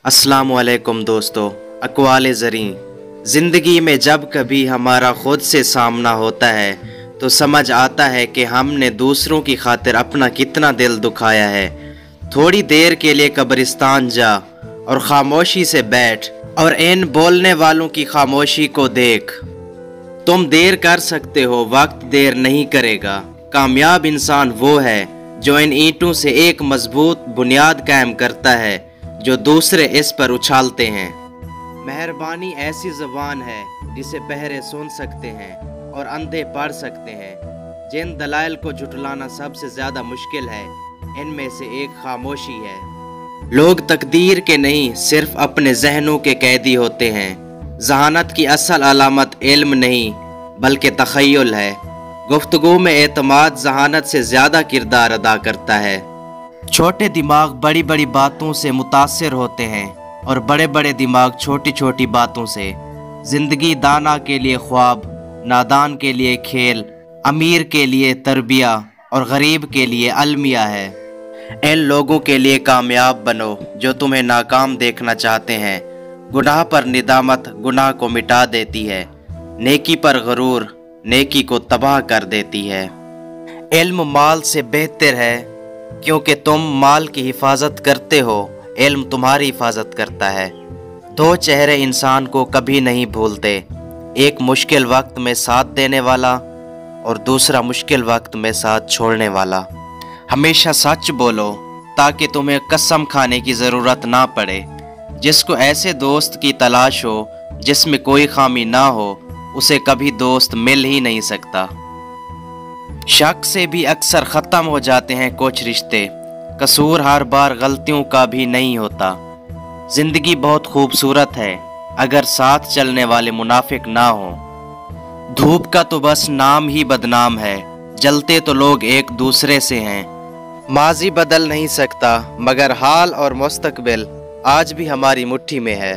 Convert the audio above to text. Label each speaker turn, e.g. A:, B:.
A: अस्सलामुअलैकुम दोस्तों। अक़वाल ज़री ज़िंदगी में जब कभी हमारा ख़ुद से सामना होता है तो समझ आता है कि हमने दूसरों की खातिर अपना कितना दिल दुखाया है। थोड़ी देर के लिए कब्रिस्तान जा और ख़ामोशी से बैठ और इन बोलने वालों की खामोशी को देख। तुम देर कर सकते हो, वक्त देर नहीं करेगा। कामयाब इंसान वो है जो इन ईंटों से एक मजबूत बुनियाद कायम करता है जो दूसरे इस पर उछालते हैं। मेहरबानी ऐसी ज़बान है जिसे बहरे सुन सकते हैं और अंधे पढ़ सकते हैं। जिन दलाइल को झुटलाना सबसे ज़्यादा मुश्किल है, इनमें से एक खामोशी है। लोग तकदीर के नहीं, सिर्फ अपने जहनों के कैदी होते हैं। जहानत की असल अलामत इल्म नहीं बल्कि तख़य्युल है। गुफ्तगू में एतमाद जहानत से ज़्यादा किरदार अदा करता है। छोटे दिमाग बड़ी बड़ी बातों से मुतासिर होते हैं और बड़े बड़े दिमाग छोटी छोटी बातों से। ज़िंदगी दाना के लिए ख्वाब, नादान के लिए खेल, अमीर के लिए तरबिया और गरीब के लिए अलमिया है। इन लोगों के लिए कामयाब बनो जो तुम्हें नाकाम देखना चाहते हैं। गुनाह पर निदामत गुनाह को मिटा देती है। नेकी पर गरूर नेकी को तबाह कर देती है। इल्म माल से बेहतर है क्योंकि तुम माल की हिफाजत करते हो, इल्म तुम्हारी हिफाजत करता है। दो चेहरे इंसान को कभी नहीं भूलते, एक मुश्किल वक्त में साथ देने वाला और दूसरा मुश्किल वक्त में साथ छोड़ने वाला। हमेशा सच बोलो ताकि तुम्हें कसम खाने की ज़रूरत ना पड़े। जिसको ऐसे दोस्त की तलाश हो जिसमें कोई खामी ना हो, उसे कभी दोस्त मिल ही नहीं सकता। शक से भी अक्सर ख़त्म हो जाते हैं कुछ रिश्ते। कसूर हर बार गलतियों का भी नहीं होता। ज़िंदगी बहुत खूबसूरत है अगर साथ चलने वाले मुनाफिक ना हो। धूप का तो बस नाम ही बदनाम है, जलते तो लोग एक दूसरे से हैं। माजी बदल नहीं सकता मगर हाल और मुस्तकबिल आज भी हमारी मुट्ठी में है।